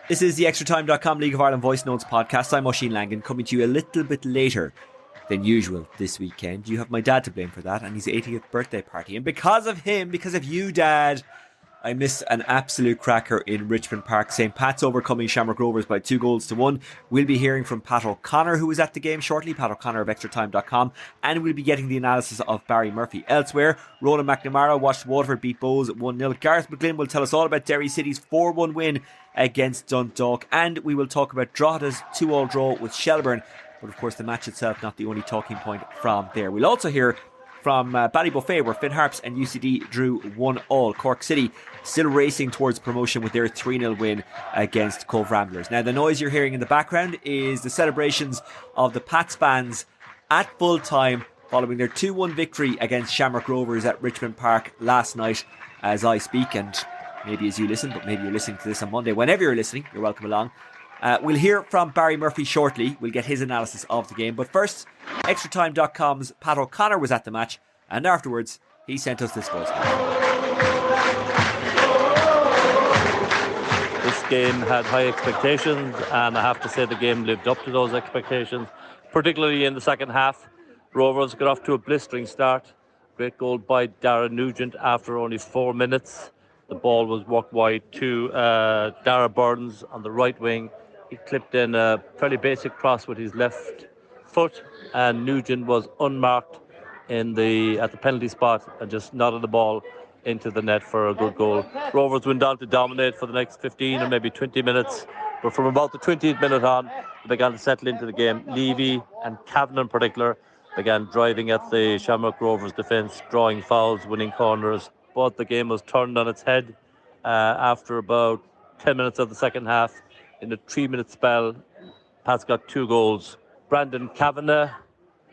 This is the Extratime.com League of Ireland Voice Notes podcast. I'm Oisin Langan, coming to you a little bit later than usual this weekend. You have my dad to blame for that and his 80th birthday party. And because of him, because of you, Dad, I missed an absolute cracker in Richmond Park. St. Pat's overcoming Shamrock Rovers by 2-1. We'll be hearing from Pat O'Connor, who was at the game shortly, Pat O'Connor of Extratime.com, and we'll be getting the analysis of Barry Murphy. Elsewhere, Ronan MacNamara watched Waterford beat Bohs 1-0. Gareth McGlynn will tell us all about Derry City's 4-1 win against Dundalk, and we will talk about Drogheda's 2-2 draw with Shelbourne. But of course, the match itself not the only talking point from there. We'll also hear from Ballybuffet, where Finn Harps and UCD drew 1-1. Cork City still racing towards promotion with their 3-0 win against Cove Ramblers. Now, the noise you're hearing in the background is the celebrations of the Pats fans at full time following their 2-1 victory against Shamrock Rovers at Richmond Park last night as I speak, and maybe as you listen, but maybe you're listening to this on Monday. Whenever you're listening, you're welcome along. We'll hear from Barry Murphy shortly. We'll get his analysis of the game. But first, Extratime.com's Pat O'Connor was at the match, and afterwards, he sent us this voice. This game had high expectations, and I have to say the game lived up to those expectations, particularly in the second half. Rovers got off to a blistering start. Great goal by Darragh Nugent after only 4 minutes. The ball was walked wide to Dara Burns on the right wing. He clipped in a fairly basic cross with his left foot, and Nugent was unmarked at the penalty spot and just nodded the ball into the net for a good goal. Rovers went on to dominate for the next 15 or maybe 20 minutes, but from about the 20th minute on, they began to settle into the game. Levy and Cavan in particular began driving at the Shamrock Rovers defence, drawing fouls, winning corners. But the game was turned on its head after about 10 minutes of the second half. In a 3-minute spell, Pats got 2 goals. Brandon Kavanagh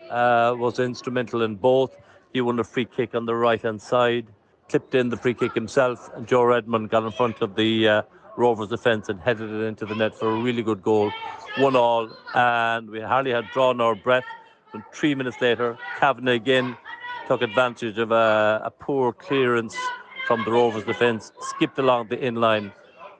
was instrumental in both. He won a free kick on the right-hand side, clipped in the free kick himself, and Joe Redmond got in front of the Rovers defence and headed it into the net for a really good goal. 1-1, and we hardly had drawn our breath when 3 minutes later, Kavanagh again took advantage of a poor clearance from the Rovers defence, skipped along the in-line,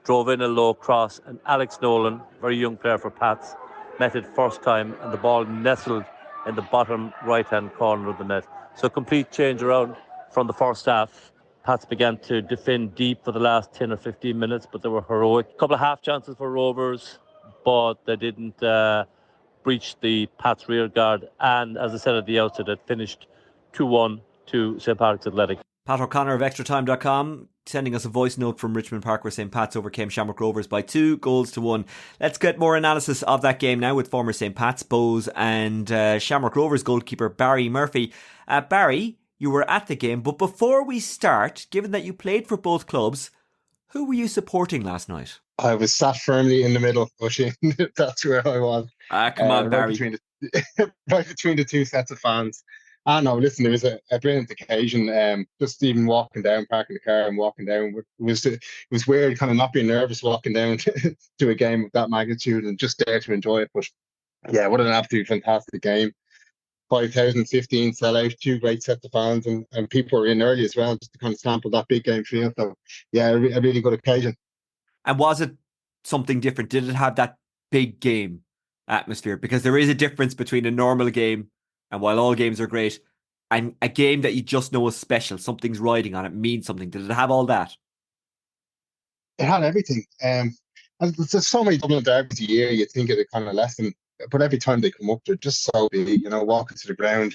drove in a low cross, and Alex Nolan, very young player for Pats, met it first time, and the ball nestled in the bottom right-hand corner of the net. So complete change around from the first half. Pats began to defend deep for the last 10 or 15 minutes, but they were heroic. A couple of half chances for Rovers, but they didn't breach the Pats rear guard, and as I said at the outset, it finished 2-1 to St. Patrick's Athletic. Pat O'Connor of Extratime.com sending us a voice note from Richmond Park, where St. Pat's overcame Shamrock Rovers by 2-1. Let's get more analysis of that game now with former St. Pat's, Bohs and Shamrock Rovers goalkeeper Barry Murphy. Barry, you were at the game, but before we start, given that you played for both clubs, who were you supporting last night? I was sat firmly in the middle, Oisin. That's where I was. Come on, Barry. Right between the two sets of fans. No, listen, it was a brilliant occasion. Just even walking down, parking the car and walking down, it was weird, kind of not being nervous walking down to a game of that magnitude and just there to enjoy it. But yeah, what an absolutely fantastic game. 5,015 sellout, 2 great sets of fans, and people were in early as well, just to kind of sample that big game feel. So yeah, a really good occasion. And was it something different? Did it have that big game atmosphere? Because there is a difference between a normal game, and while all games are great, and a game that you just know is special, something's riding on it, means something. Did it have all that? It had everything. And there's so many Dublin derbies a year, you'd think it'd kind of lessen, but every time they come up, they're just so big, walking to the ground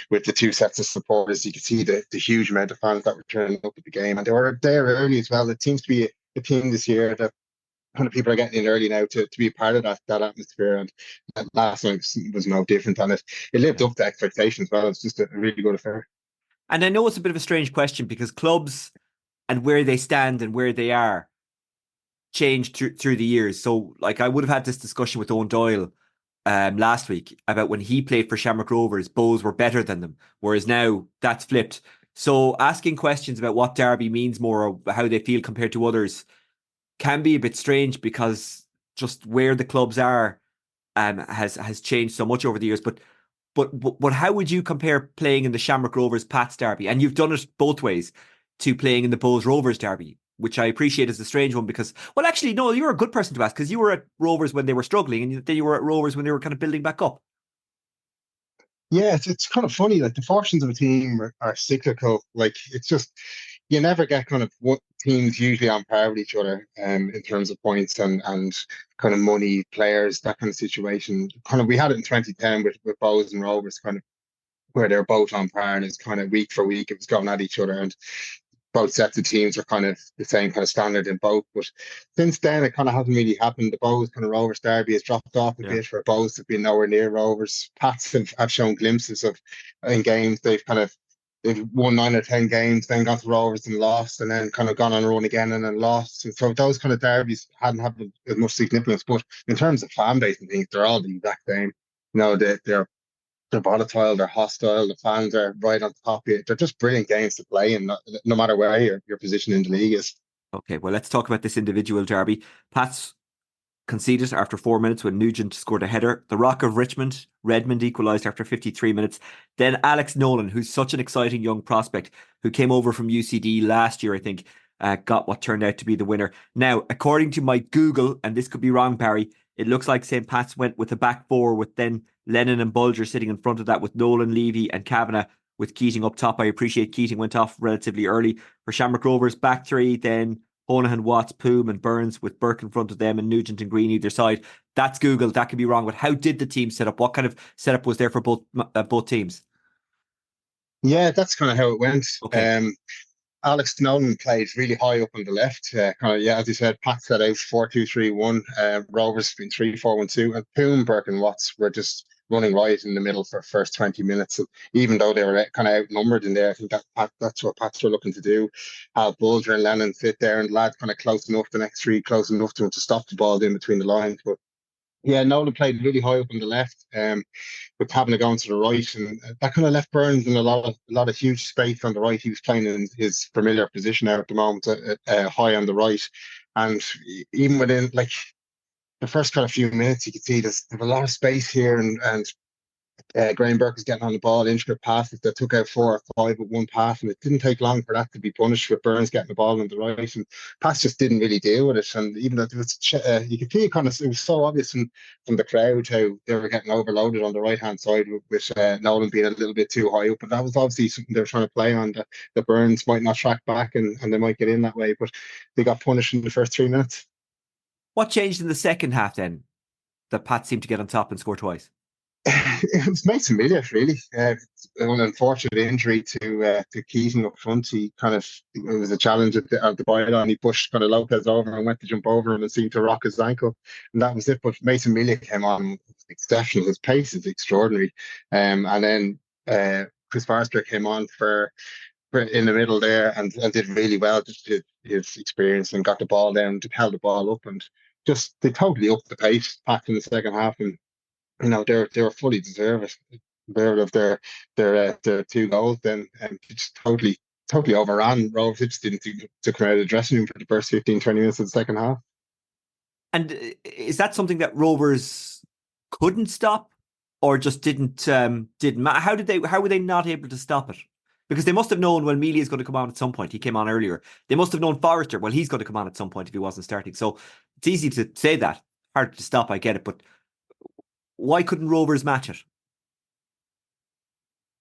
with the 2 sets of supporters. You can see the huge amount of fans that were turning up at the game, and they were there early as well. It seems to be a thing this year that kind of people are getting in early now to be a part of that atmosphere, and last night was no different, and it lived up to expectations as well. It's just a really good affair. And I know it's a bit of a strange question, because clubs and where they stand and where they are changed through the years. So like, I would have had this discussion with Owen Doyle last week about when he played for Shamrock Rovers, Bohs were better than them, whereas now that's flipped. So asking questions about what derby means more, or how they feel compared to others, can be a bit strange, because just where the clubs are has changed so much over the years. But how would you compare playing in the Shamrock Rovers Pats derby, and you've done it both ways, to playing in the Bohs Rovers derby? which I appreciate is a strange one because, well, actually, no, you're a good person to ask because you were at Rovers when they were struggling and then you were at Rovers when they were kind of building back up. Yeah, it's kind of funny. Like the fortunes of a team are cyclical. Like it's just you never get kind of what teams usually on par with each other in terms of points and kind of money, players, that kind of situation. Kind of we had it in 2010 with Bows and Rovers, kind of where they're both on par and it's kind of week for week it was going at each other and both sets of teams are kind of the same kind of standard in both. But since then, it kind of hasn't really happened. The Bows kind of Rovers derby has dropped off a bit, where Bows have been nowhere near Rovers. Pats have shown glimpses of in games. They've won 9 or 10 games, then gone to Rovers and lost, and then kind of gone on a run again and then lost. And so those kind of derbies hadn't had as much significance. But in terms of fan base and things, they're all the exact same. You know, they're volatile, they're hostile, the fans are right on top of it. They're just brilliant games to play, and no matter where your position in the league is. Okay, well, let's talk about this individual derby. Pats conceded after 4 minutes when Nugent scored a header. The Rock of Redmond equalised after 53 minutes. Then Alex Nolan, who's such an exciting young prospect, who came over from UCD last year, I think, got what turned out to be the winner. Now, according to my Google, and this could be wrong, Barry, it looks like St. Pat's went with a back four with then Lennon and Bulger sitting in front of that with Nolan, Levy and Kavanagh with Keating up top. I appreciate Keating went off relatively early. For Shamrock Rovers, back three, then Honohan, Watts, Poom and Burns with Burke in front of them and Nugent and Green either side. That's Google. That could be wrong. But how did the team set up? What kind of setup was there for both teams? Yeah, that's kind of how it went. Okay. Alex Nolan played really high up on the left. As you said, Pat set out 4-2-3-1. Rovers been 3-4-1-2, and Poom, Burke, and Watts were just running right in the middle for the first 20 minutes. And even though they were kind of outnumbered in there, I think that's what Pats were looking to do. Have Bulger and Lennon sit there, and lads kind of close enough, the next three close enough to him to stop the ball in between the lines. But yeah, Nolan played really high up on the left. With Kavanagh going to the right, and that kind of left Burns in a lot of huge space on the right. He was playing in his familiar position now at the moment, high on the right, and even within like the first kind of few minutes, you could see there's a lot of space here, and Graham Burke was getting on the ball, intricate passes that took out 4 or 5 with one pass, and it didn't take long for that to be punished with Burns getting the ball on the right, and Pass just didn't really deal with it. And even though it was, you could feel it was so obvious from the crowd how they were getting overloaded on the right hand side with Nolan being a little bit too high up, but that was obviously something they were trying to play on. The Burns might not track back, and they might get in that way, but they got punished in the first 3 minutes. What changed in the second half then that Pat seemed to get on top and score twice? It was Mason Milliot, really. An unfortunate injury to Keating up front. It was a challenge at the byline. He pushed kind of Lopez over and went to jump over him and seemed to rock his ankle, and that was it. But Mason Milliot came on exceptional. His pace is extraordinary. And then Chris Farster came on for in the middle there and did really well. Just his experience and got the ball down, held the ball up, and just they totally upped the pace back in the second half. And they were fully deserved of their 2 goals then, and just totally overran Rovers. It just didn't to come out of the dressing room for the first 15-20 minutes of the second half. And is that something that Rovers couldn't stop or just didn't matter? How were they not able to stop it? Because they must have known, well, Mealy is going to come on at some point. He came on earlier. They must have known Forrester, well, he's going to come on at some point if he wasn't starting. So it's easy to say that. Hard to stop, I get it, but why couldn't Rovers match it?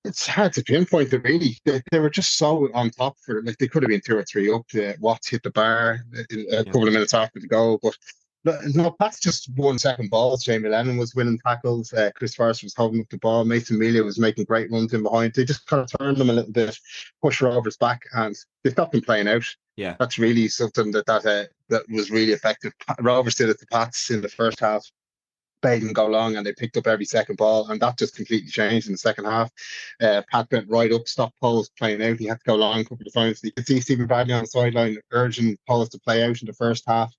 It's hard to pinpoint it, really. They were just so on top for it. Like they could have been 2 or 3 up. Watts hit the bar a couple of minutes after the goal, but no, Pat's just won second balls. Jamie Lennon was winning tackles. Chris Forrester was holding up the ball. Mason Mealy was making great runs in behind. They just kind of turned them a little bit, push Rovers back, and they stopped them playing out. Yeah, that's really something that was really effective. Rovers did it to Pats in the first half. Made them go long, and they picked up every second ball, and that just completely changed in the second half. Pat went right up, stopped Poles playing out. He had to go long a couple of times. You could see Stephen Bradley on the sideline urging Poles to play out in the first half.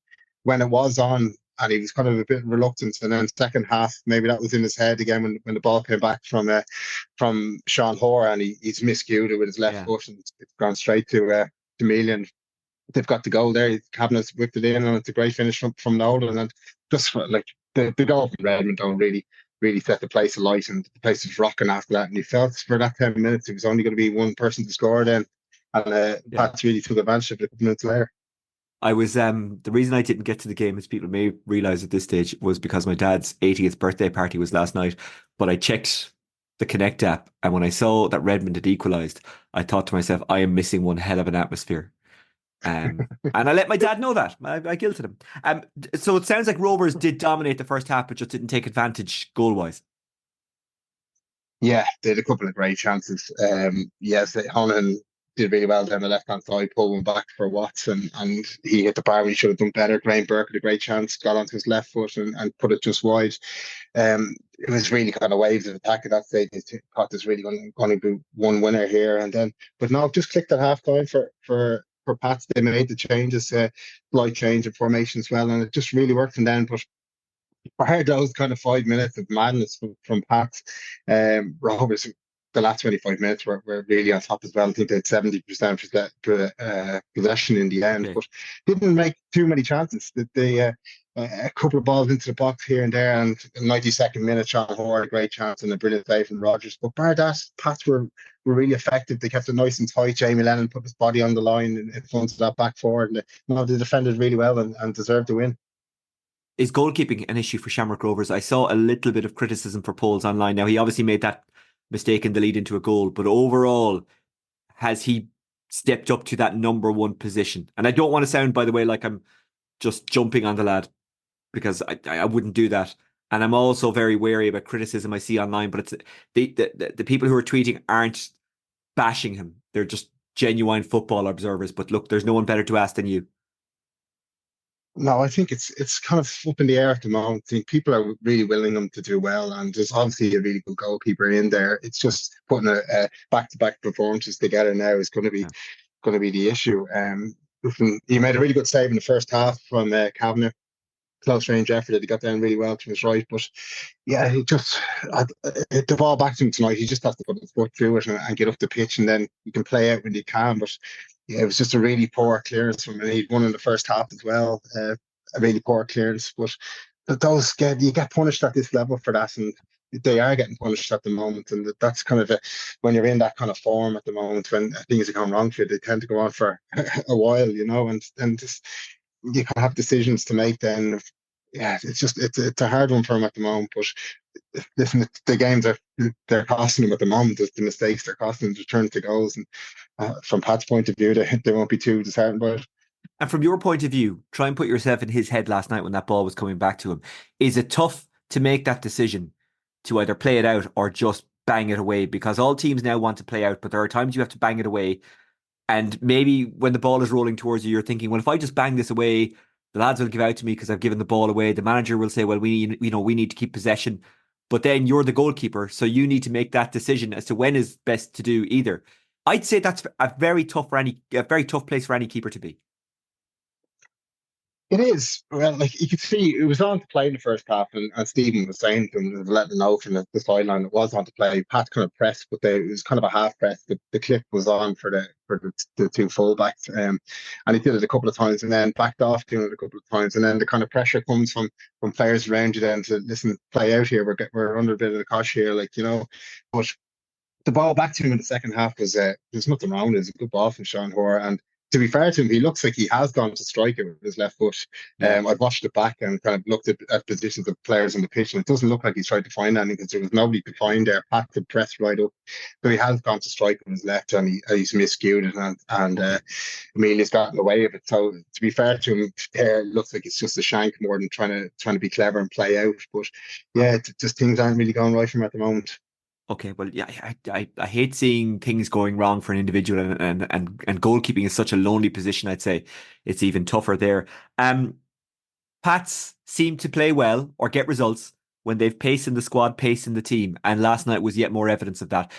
When it was on, and he was kind of a bit reluctant, and then second half, maybe that was in his head again when the ball came back from Sean Hoare, and he's miscued it with his left foot, and it's gone straight to Mealy, and they've got the goal there. Cabinet's whipped it in, and it's a great finish from Nolan. And just like the goal from Redmond don't really set the place alight, and the place was rocking after that. And you felt for that 10 minutes it was only going to be one person to score then, and Pats really took advantage of it a couple minutes later. I was the reason I didn't get to the game, as people may realize at this stage, was because my dad's 80th birthday party was last night. But I checked the Connect app, and when I saw that Redmond had equalised, I thought to myself, I am missing one hell of an atmosphere. And I let my dad know that. I guilted him. So it sounds like Rovers did dominate the first half, but just didn't take advantage goal wise. Yeah, they had a couple of great chances. Yes, Honan did really well down the left hand side, pulled one back for Watson, and he hit the bar. He should have done better. Graham Burke had a great chance, got onto his left foot and put it just wide. It was really kind of waves of attack at that stage. I thought there's really going to be one winner here, and then, but no, just clicked at half time for Pats. They made the changes, slight change of formation as well, and it just really worked. And then, but I heard those kind of 5 minutes of madness from Pats. Rovers, the last 25 minutes were really on top as well. I think they had 70% possession in the end, Okay. but didn't make too many chances. A couple of balls into the box here and there, and 92nd minute, Sean Hoare, a great chance and a brilliant save from Rodgers. But bar that, Pats were really effective. They kept it nice and tight. Jamie Lennon put his body on the line in front of that back forward, and they defended really well and deserved the win. Is goalkeeping an issue for Shamrock Rovers? I saw a little bit of criticism for Poles online. Now, he obviously made that mistake in the lead into a goal, but overall, has he stepped up to that number one position? And I don't want to sound, by the way, like I'm just jumping on the lad, because I wouldn't do that. And I'm also very wary about criticism I see online, but it's the people who are tweeting aren't bashing him. They're just genuine football observers. But look, there's no one better to ask than you. No, I think it's kind of up in the air at the moment. I think people are really willing him to do well, and there's obviously a really good goalkeeper in there. It's just putting a back-to-back performances together now is Yeah. going to be the issue. Listen, he made a really good save in the first half from Kavanagh. Close range effort that he got down really well to his right, but yeah, the ball back to him tonight. He just has to put his foot through it and get up the pitch, and then you can play out when you can. But yeah, it was just a really poor clearance from him. He'd won in the first half as well. A really poor clearance, but you get punished at this level for that, and they are getting punished at the moment. And that's kind of when you're in that kind of form at the moment, when things are going wrong for you, they tend to go on for a while, and just you can have decisions to make then. Yeah, it's a hard one for him at the moment. But listen, the games they're costing him at the moment. The mistakes they're costing him to turn to goals, and from Pat's point of view, they won't be too disheartened by it. And from your point of view, try and put yourself in his head last night when that ball was coming back to him. Is it tough to make that decision to either play it out or just bang it away? Because all teams now want to play out, but there are times you have to bang it away. And maybe when the ball is rolling towards you, you're thinking, well, if I just bang this away, the lads will give out to me because I've given the ball away. The manager will say, well, we need to keep possession. But then you're the goalkeeper, so you need to make that decision as to when is best to do either. I'd say that's a very tough place for any keeper to be. It is. Well, like you could see, it was on to play in the first half, and Stephen was saying to him, letting him know from the sideline it was on to play. Pat kind of pressed, but it was kind of a half press. The clip was on for the two fullbacks, and he did it a couple of times, and then backed off doing it a couple of times, and then the kind of pressure comes from players around you then to listen, play out here. We're under a bit of the cosh here, but the ball back to him in the second half was there's nothing wrong. There's a good ball from Sean Hoare, and to be fair to him, he looks like he has gone to strike it with his left foot. Yeah. I've watched it back and kind of looked at positions of players on the pitch, and it doesn't look like he's tried to find anything because there was nobody to find there. Pat could press right up, so he has gone to strike with his left, and he's miscued it, and Amelia's gotten away with it. So to be fair to him, it looks like it's just a shank more than trying to be clever and play out. But yeah, just things aren't really going right for him at the moment. Okay, well, yeah, I hate seeing things going wrong for an individual, and goalkeeping is such a lonely position. I'd say it's even tougher there. Pats seem to play well or get results when they've pace in the squad, pace in the team, and last night was yet more evidence of that.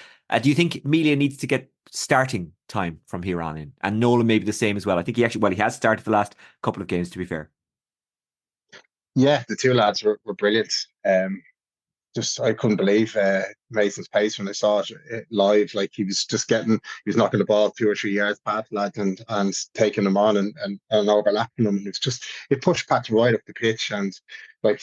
Do you think Melia needs to get starting time from here on in, and Nolan maybe the same as well? I think he has started the last couple of games. To be fair, Yeah, the two lads were brilliant. Just I couldn't believe Mason's pace when I saw it live. Like he was knocking the ball 2 or 3 yards past lads and taking them on and overlapping them. And it pushed Pat right up the pitch. And like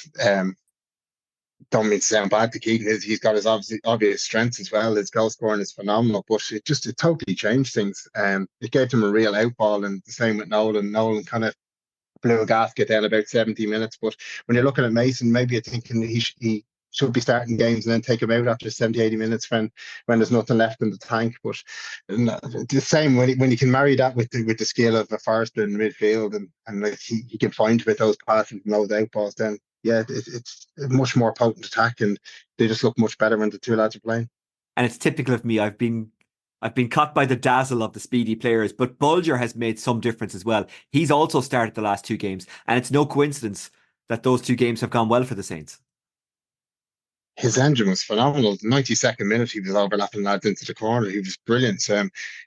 don't mean to sound bad to Keegan, he's got his obvious strengths as well. His goal scoring is phenomenal, but it totally changed things. It gave him a real outball, and the same with Nolan. Nolan kind of blew a gasket down about 70 minutes. But when you're looking at Mason, maybe you're thinking he should be starting games and then take him out after 70, 80 minutes when there's nothing left in the tank. But the same when you can marry that with the skill of a Forrester in midfield, and like he can find with those passes and those out balls, then yeah, it's a much more potent attack, and they just look much better when the two lads are playing. And it's typical of me. I've been caught by the dazzle of the speedy players, but Bulger has made some difference as well. He's also started the last 2 games, and it's no coincidence that those 2 games have gone well for the Saints. His engine was phenomenal. The 92nd minute, he was overlapping lads into the corner. He was brilliant.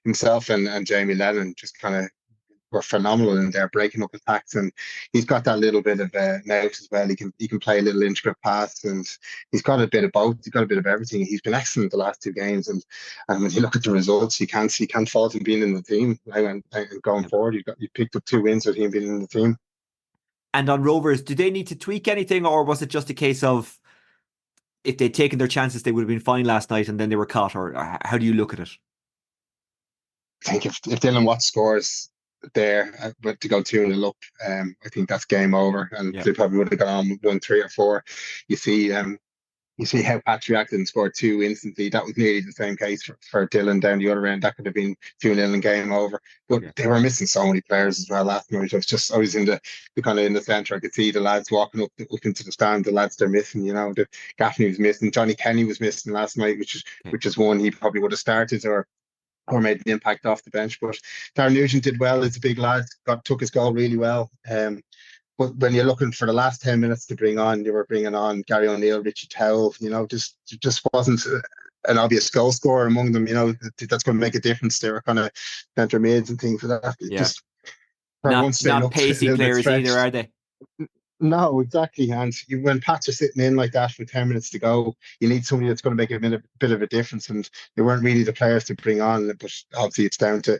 Himself and Jamie Lennon just kind of were phenomenal in there, breaking up attacks. And he's got that little bit of nous as well. He can play a little intricate pass, and he's got a bit of both. He's got a bit of everything. He's been excellent the last 2 games, and when you look at the results, you can't fault him being in the team. And going forward, you picked up 2 wins with him being in the team. And on Rovers, do they need to tweak anything, or was it just a case of if they'd taken their chances, they would have been fine last night and then they were caught? Or how do you look at it? I think if Dylan Watts scores there, but to go 2-0 up, I think that's game over, and they probably would have gone on 1-3 or 4. You see how Pat reacted and scored 2 instantly. That was nearly the same case for Dylan down the other end. That could have been 2-0 and game over. But they were missing so many players as well last night. I was in the kind of in the centre. I could see the lads walking up into the stand. The lads they're missing. The Gaffney was missing. Johnny Kenny was missing last night, which is one he probably would have started or made an impact off the bench. But Darren Nugent did well. It's a big lad. Took his goal really well. But when you're looking for the last 10 minutes to bring on, you were bringing on Gary O'Neill, Richie Towell, just wasn't an obvious goal scorer among them. That's going to make a difference. They were kind of centre mids and things like that. Not pacey players either, are they? No, exactly. And when Pats are sitting in like that with 10 minutes to go, you need somebody that's going to make a bit of a difference. And they weren't really the players to bring on, but obviously it's down to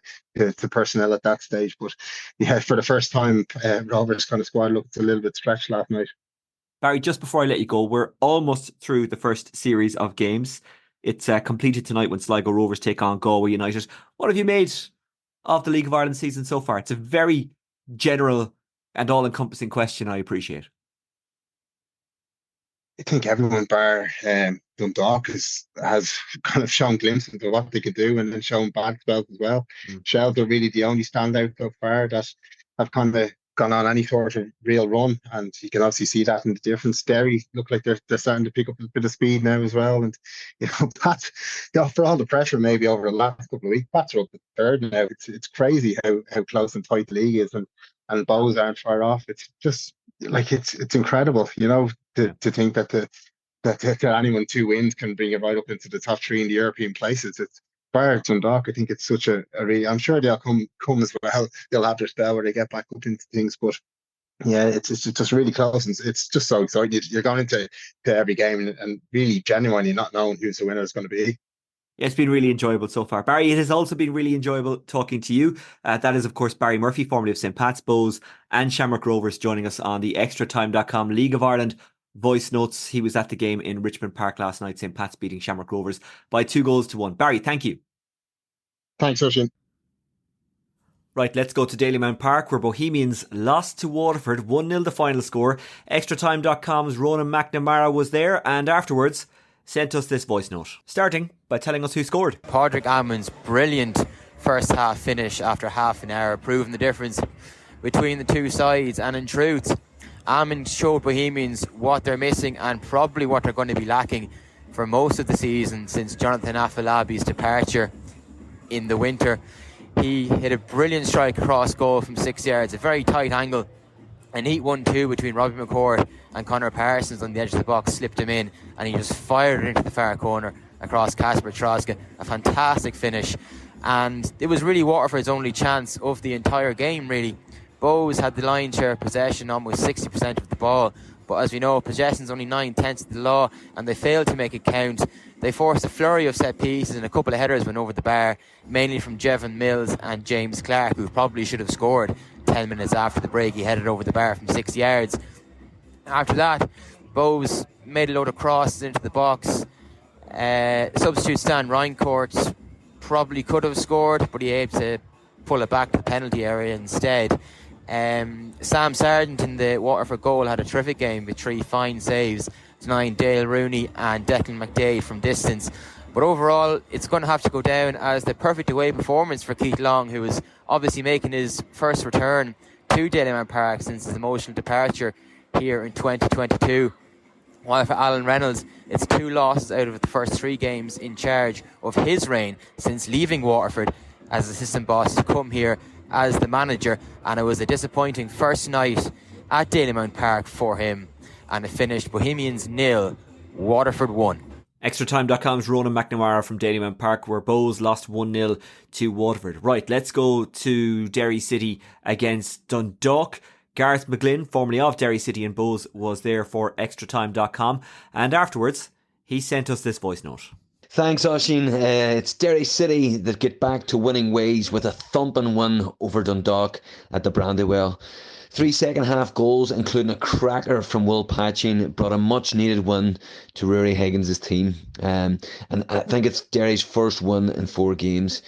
personnel at that stage. But yeah, for the first time, Rovers kind of squad looked a little bit stretched last night. Barry, just before I let you go, we're almost through the first series of games. It's completed tonight when Sligo Rovers take on Galway United. What have you made of the League of Ireland season so far? It's a very general and all-encompassing question, I appreciate. I think everyone bar Dundalk has kind of shown glimpses of what they could do, and then shown bad spells as well. Shells are really the only standout so far that have kind of gone on any sort of real run, and you can obviously see that in the difference. Derry look like they're starting to pick up a bit of speed now as well, and Pat, for all the pressure maybe over the last couple of weeks, Pats are up to 3rd now. It's crazy how close and tight the league is, and Bows aren't far off. It's just like it's incredible, to think that anyone 2 wins can bring it right up into the top 3 in the European places. It's bar Dundalk. I think it's such a really. I'm sure they'll come as well. They'll have their spell where they get back up into things, but yeah, it's just really close, and it's just so exciting. You're going into every game and really genuinely not knowing who's the winner is going to be. It's been really enjoyable so far. Barry, it has also been really enjoyable talking to you. That is, of course, Barry Murphy, formerly of St. Pat's, Bows and Shamrock Rovers, joining us on the Extratime.com League of Ireland voice notes. He was at the game in Richmond Park last night, St. Pat's beating Shamrock Rovers by 2-1. Barry, thank you. Thanks, Oisin. Right, let's go to Dalymount Park, where Bohemians lost to Waterford, 1-0 the final score. Extratime.com's Ronan MacNamara was there, and afterwards sent us this voice note, starting by telling us who scored. Padraig Ammon's brilliant first half finish after half an hour, proving the difference between the two sides. And in truth, Ammon showed Bohemians what they're missing and probably what they're going to be lacking for most of the season since Jonathan Afolabi's departure in the winter. He hit a brilliant strike across goal from 6 yards, a very tight angle. A neat 1-2 between Robbie McCord and Conor Parsons on the edge of the box slipped him in, and he just fired it into the far corner across Kasper Troska. A fantastic finish, and it was really Waterford's only chance of the entire game, really. Bows had the lion's share of possession, almost 60% of the ball, but as we know, possession's only 9/10 of the law, and they failed to make it count. They forced a flurry of set pieces, and a couple of headers went over the bar, mainly from Jevon Mills and James Clark, who probably should have scored 10 minutes after the break. He headed over the bar from 6 yards. After that, Bows made a load of crosses into the box. Substitute Stan Reincourt probably could have scored, but he able to pull it back to the penalty area instead. Sam Sargent in the Waterford goal had a terrific game with 3 fine saves, denying Dale Rooney and Declan McDade from distance. But overall, it's going to have to go down as the perfect away performance for Keith Long, who is obviously making his first return to Dalymount Park since his emotional departure here in 2022. While for Alan Reynolds, it's 2 losses out of the first 3 games in charge of his reign since leaving Waterford as assistant boss to come here as the manager, and it was a disappointing first night at Dalymount Park for him, and it finished Bohemians 0, Waterford 1. Extratime.com's Ronan MacNamara from Dalymount Park, where Bows lost 1-0 to Waterford. Right, let's go to Derry City against Dundalk. Gareth McGlynn, formerly of Derry City and Bows, was there for Extratime.com, and afterwards he sent us this voice note. Thanks, Oisin. It's Derry City that get back to winning ways with a thumping win over Dundalk at the Brandywell. 3 second-half goals, including a cracker from Will Patching, brought a much-needed win to Rory Higgins' team. And I think it's Derry's first win in 4 games.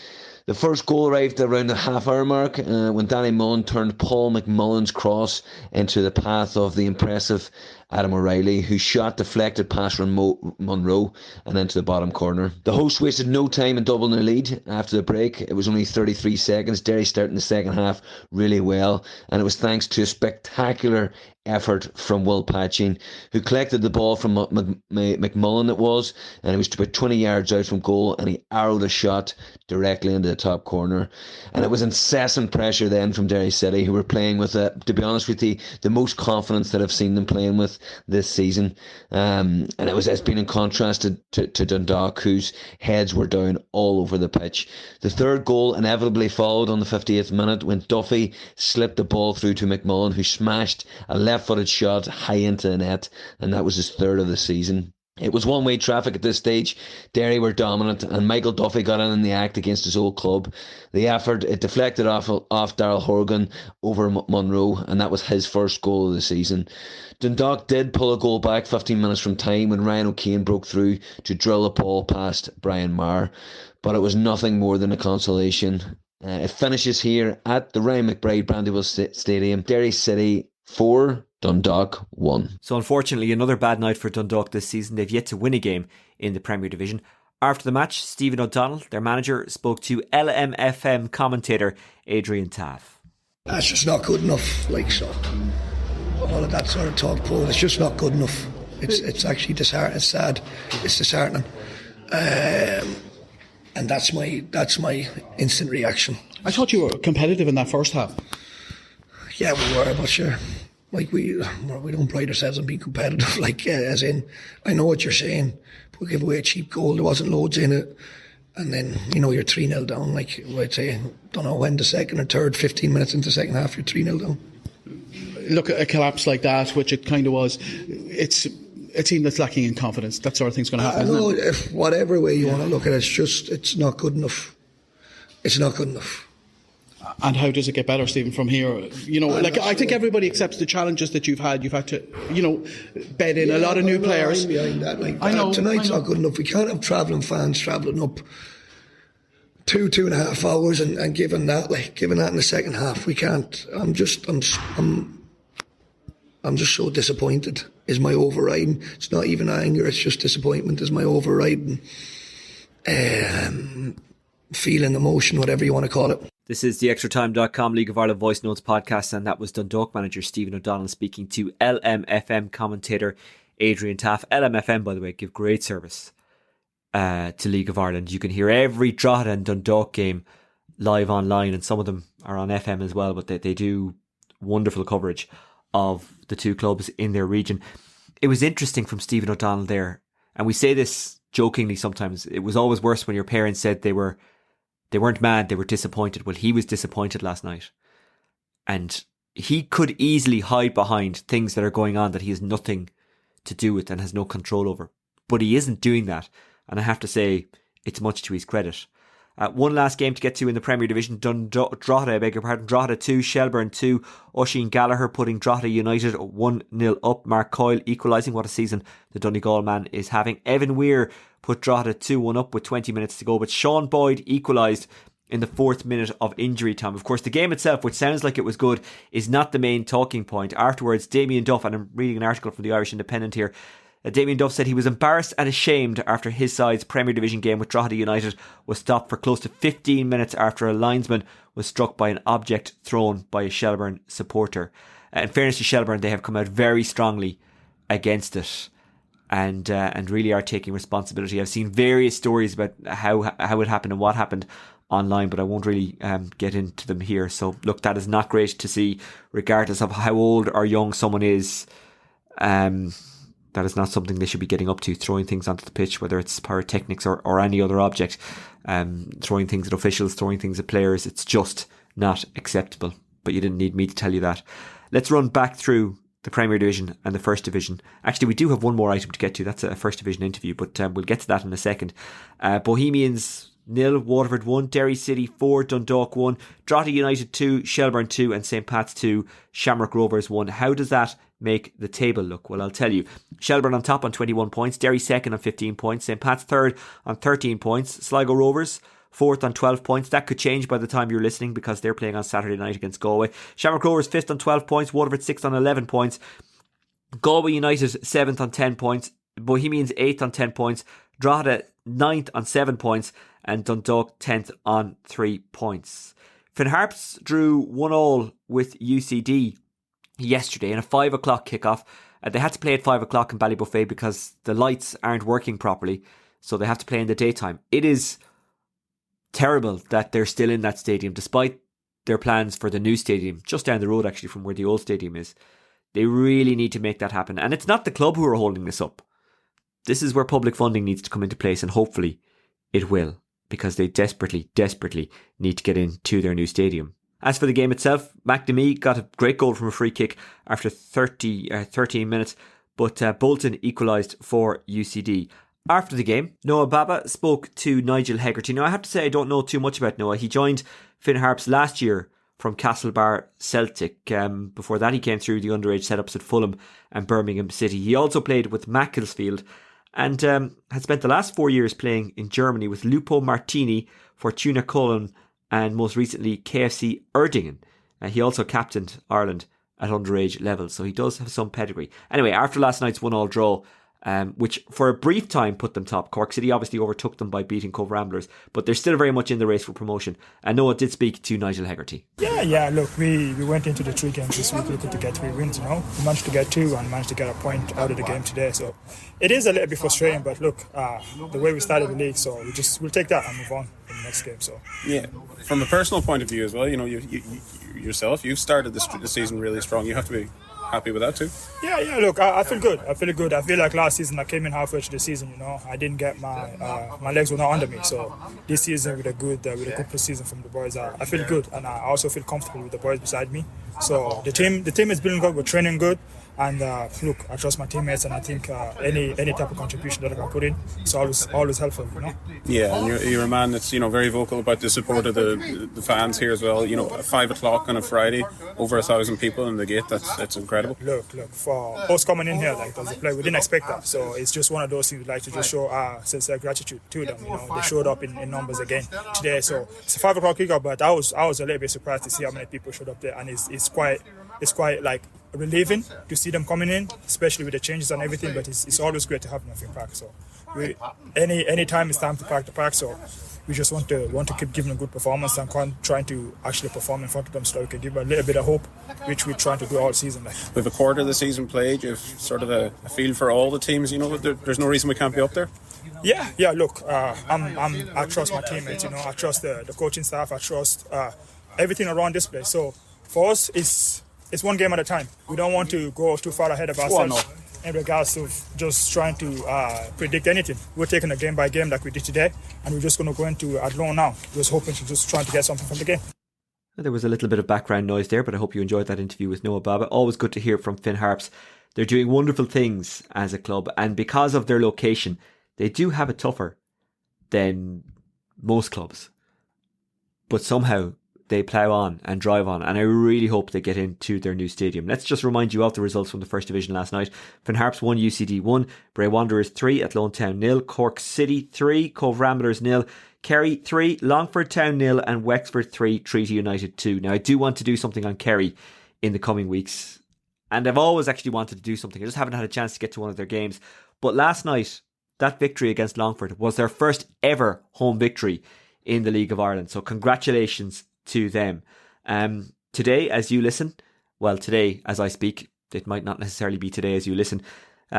The first goal arrived around the half-hour mark when Danny Mullen turned Paul McMullen's cross into the path of the impressive Adam O'Reilly, whose shot deflected past Monroe and into the bottom corner. The hosts wasted no time in doubling their lead after the break. It was only 33 seconds. Derry starting the second half really well, and it was thanks to a spectacular effort from Will Patching, who collected the ball from McMullen, it was, and he was about 20 yards out from goal, and he arrowed a shot directly into the top corner. And it was incessant pressure then from Derry City, who were playing with, to be honest with you, the most confidence that I've seen them playing with this season. And it's been in contrast to Dundalk, whose heads were down all over the pitch. The third goal inevitably followed on the 58th minute when Duffy slipped the ball through to McMullen, who smashed a left-footed shot high into the net, and that was his third of the season. It was one-way traffic at this stage. Derry were dominant, and Michael Duffy got in the act against his old club. The effort, it deflected off Darrell Horgan over Monroe, and that was his first goal of the season. Dundalk did pull a goal back 15 minutes from time when Ryan O'Kane broke through to drill a ball past Brian Maher, but it was nothing more than a consolation. It finishes here at the Ryan McBride Brandywell Stadium. Derry City 4, Dundalk 1. So unfortunately, another bad night for Dundalk this season. They've yet to win a game in the Premier Division. After the match, Stephen O'Donnell, their manager, spoke to LMFM commentator Adrian Taff. That's just not good enough. So all of that sort of talk, Paul, it's just not good enough. It's actually disheartening. It's sad. It's disheartening. And that's my instant reaction. I thought you were competitive in that first half. Yeah, we were, but sure. We don't pride ourselves on being competitive. As in, I know what you're saying. We give away a cheap goal. There wasn't loads in it. And then, you're 3-0 down. I'd say, don't know when, the second or third, 15 minutes into the second half, you're 3-0 down. Look, at a collapse like that, which it kind of was, it's a team that's lacking in confidence. That sort of thing's going to happen, isn't it? If whatever way you want to look at it, it's not good enough. It's not good enough. And how does it get better, Stephen, from here? I think everybody accepts the challenges that you've had. You've had to, bed in a lot of new players. Behind that. Tonight's not good enough. We can't have travelling fans travelling up 2.5 hours and giving that in the second half. We can't. I'm just so disappointed. Is my overriding? It's not even anger. It's just disappointment. Is my overriding feeling, emotion, whatever you want to call it. This is the Extratime.com League of Ireland Voice Notes podcast, and that was Dundalk manager Stephen O'Donnell speaking to LMFM commentator Adrian Taff. LMFM, by the way, give great service to League of Ireland. You can hear every Drogheda and Dundalk game live online, and some of them are on FM as well, but they do wonderful coverage of the two clubs in their region. It was interesting from Stephen O'Donnell there, and we say this jokingly sometimes. It was always worse when your parents said they weren't mad, they were disappointed. Well, he was disappointed last night. And he could easily hide behind things that are going on that he has nothing to do with and has no control over. But he isn't doing that. And I have to say, it's much to his credit. One last game to get to in the Premier Division. Drogheda 2, Shelbourne 2. Oisin Gallagher putting Drogheda United 1-0 up. Mark Coyle equalising. What a season the Donegal man is having. Evan Weir put Drogheda 2-1 up with 20 minutes to go. But Sean Boyd equalised in the 4th minute of injury time. Of course, the game itself, which sounds like it was good, is not the main talking point. Afterwards, Damien Duff, and I'm reading an article from the Irish Independent here, Damien Duff said he was embarrassed and ashamed after his side's Premier Division game with Drogheda United was stopped for close to 15 minutes after a linesman was struck by an object thrown by a Shelbourne supporter. In fairness to Shelbourne, they have come out very strongly against it and really are taking responsibility. I've seen various stories about how it happened and what happened online, but I won't really get into them here. So look, that is not great to see, regardless of how old or young someone is. That is not something they should be getting up to, throwing things onto the pitch, whether it's pyrotechnics or any other object, throwing things at officials, throwing things at players. It's just not acceptable. But you didn't need me to tell you that. Let's run back through the Premier Division and the First Division. Actually, we do have one more item to get to. That's a First Division interview, but we'll get to that in a second. Bohemians 0, Waterford 1, Derry City 4, Dundalk 1, Drogheda United 2, Shelbourne 2 and St Pat's 2, Shamrock Rovers 1. How does that make the table look? Well, I'll tell you. Shelbourne on top on 21 points, Derry second on 15 points, St Pat's third on 13 points, Sligo Rovers fourth on 12 points. That could change by the time you're listening because they're playing on Saturday night against Galway. Shamrock Rovers fifth on 12 points, Waterford sixth on 11 points, Galway United seventh on 10 points, Bohemians 8th on 10 points, Drogheda 9th on 7 points, and Dundalk 10th on 3 points. Finn Harps drew 1-1 with UCD yesterday in a 5 o'clock kickoff. They had to play at 5 o'clock in Ballybuffet because the lights aren't working properly, so they have to play in the daytime. It is terrible that they're still in that stadium despite their plans for the new stadium, just down the road actually from where the old stadium is. They really need to make that happen. And it's not the club who are holding this up. This is where public funding needs to come into place, and hopefully it will, because they desperately need to get into their new stadium. As for the game itself, MacNamara got a great goal from a free kick after 13 minutes, but Bolton equalised for UCD. After the game, Noe Baba spoke to Nigel Hegarty. Now, I have to say I don't know too much about Noah. He joined Finn Harps last year from Castlebar Celtic. Before that, he came through the underage setups at Fulham and Birmingham City. He also played with Macclesfield and had spent the last 4 years playing in Germany with Lupo Martini, Fortuna Cologne, and most recently KFC Erdingen. He also captained Ireland at underage level, so he does have some pedigree. Anyway, after last night's 1-1 draw, which for a brief time put them top, Cork City obviously overtook them by beating Cove Ramblers, but they're still very much in the race for promotion. And Noah did speak to Nigel Hegarty. Yeah, look, we went into the 3 games this week looking to get 3 wins, We managed to get 2 and managed to get a point out of the game today, so it is a little bit frustrating, but look, the way we started the league, so we'll take that and move on in the next game. So yeah, from a personal point of view as well, you yourself, you've started the season really strong. You have to be happy with that too. Yeah, look, I feel good. I feel like last season I came in halfway through the season, I didn't get my legs were not under me, so this season with a good season from the boys, I feel good, and I also feel comfortable with the boys beside me. So the team is building good, we're training good, and look, I trust my teammates, and I think any type of contribution that I can put in is always helpful, Yeah, and you're a man that's very vocal about the support of the fans here as well. At 5 o'clock on a Friday, over 1,000 people in the gate. That's incredible. Look, for us coming in here as a player, we didn't expect that. So it's just one of those things we'd like to just show sincere gratitude to them. They showed up in numbers again today. So it's a 5 o'clock kickoff, but I was a little bit surprised to see how many people showed up there, and it's quite like relieving to see them coming in, especially with the changes and everything. But it's always great to have nothing pack. So any time it's time to pack the pack. So we just want to keep giving a good performance and trying to actually perform in front of them, so we can give a little bit of hope, which we're trying to do all season. With a quarter of the season played, you've sort of a feel for all the teams. There's no reason we can't be up there. Yeah. Look, I trust my teammates. I trust the coaching staff. I trust everything around this place. So for us, it's one game at a time. We don't want to go too far ahead of ourselves in regards to just trying to predict anything. We're taking it game by game like we did today, and we're just going to go into Athlone now, just hoping to just trying to get something from the game. There was a little bit of background noise there, but I hope you enjoyed that interview with Noe Baba. Always good to hear from Finn Harps. They're doing wonderful things as a club, and because of their location, they do have it tougher than most clubs. But somehow they plough on and drive on, and I really hope they get into their new stadium. Let's just remind you of the results from the First Division last night. Finn Harps 1, UCD 1, Bray Wanderers 3, Athlone Town 0, Cork City 3, Cove Ramblers 0, Kerry 3, Longford Town 0, and Wexford 3, Treaty United 2. Now I do want to do something on Kerry in the coming weeks, and I've always actually wanted to do something. I just haven't had a chance to get to one of their games. But last night, that victory against Longford was their first ever home victory in the League of Ireland. So congratulations to them. Today, as you listen, well, today as I speak, it might not necessarily be today as you listen,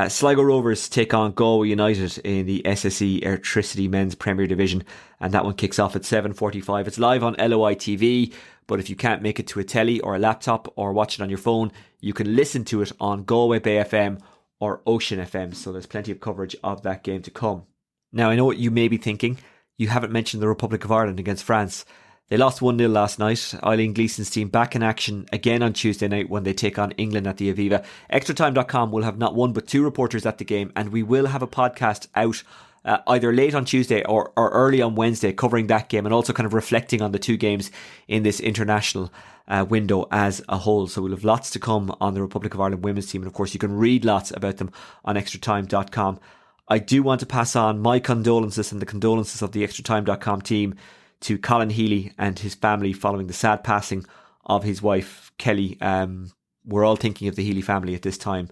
Sligo Rovers take on Galway United in the SSE Electricity Men's Premier Division, and that one kicks off at 7:45. It's live on LOI TV, but if you can't make it to a telly or a laptop or watch it on your phone, you can listen to it on Galway Bay FM or Ocean FM, so there's plenty of coverage of that game to come. Now, I know what you may be thinking. You haven't mentioned the Republic of Ireland against France. They lost 1-0 last night. Eileen Gleeson's team back in action again on Tuesday night when they take on England at the Aviva. Extratime.com will have not one but two reporters at the game, and we will have a podcast out either late on Tuesday or early on Wednesday covering that game and also kind of reflecting on the two games in this international window as a whole. So we'll have lots to come on the Republic of Ireland women's team, and of course you can read lots about them on extratime.com. I do want to pass on my condolences and the condolences of the extratime.com team to Colin Healy and his family following the sad passing of his wife Kelly. We're all thinking of the Healy family at this time,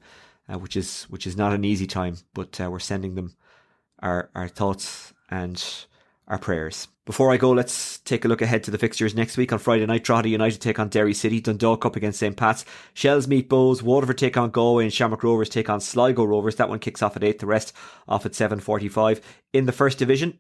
which is not an easy time, but we're sending them our thoughts and our prayers. Before I go, let's take a look ahead to the fixtures next week. On Friday night, Drogheda United take on Derry City, Dundalk up against St Pat's, Shells meet Bows, Waterford take on Galway, and Shamrock Rovers take on Sligo Rovers. That one kicks off at 8, the rest off at 7:45. In the First Division,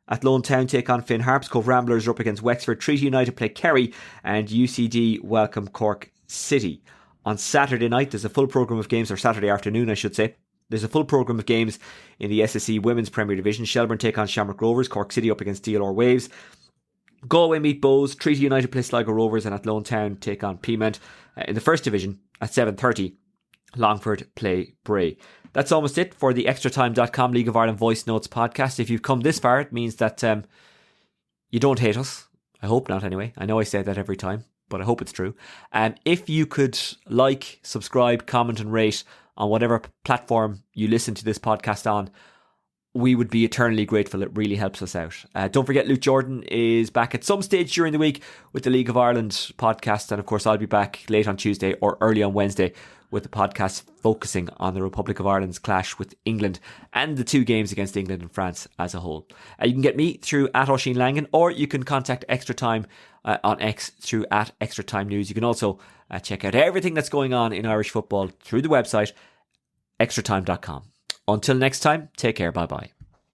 Athlone Town take on Finn Harps, Cove Ramblers are up against Wexford, Treaty United play Kerry, and UCD welcome Cork City. On Saturday night, there's a full programme of games, or Saturday afternoon I should say. There's a full programme of games in the SSE Women's Premier Division. Shelbourne take on Shamrock Rovers, Cork City up against DLR Waves. Galway meet Bows, Treaty United play Sligo Rovers, and Athlone Town take on Peamount. In the First Division, at 7:30, Longford play Bray. That's almost it for the Extratime.com League of Ireland Voice Notes podcast. If you've come this far, it means that you don't hate us. I hope not anyway. I know I say that every time, but I hope it's true. If you could like, subscribe, comment and rate on whatever platform you listen to this podcast on, we would be eternally grateful. It really helps us out. Don't forget, Luke Jordan is back at some stage during the week with the League of Ireland podcast, and of course I'll be back late on Tuesday or early on Wednesday with the podcast focusing on the Republic of Ireland's clash with England and the two games against England and France as a whole. You can get me through @Oisin Langan, or you can contact Extra Time on X through @Extratime News. You can also check out everything that's going on in Irish football through the website extratime.com. Until next time, take care. Bye bye.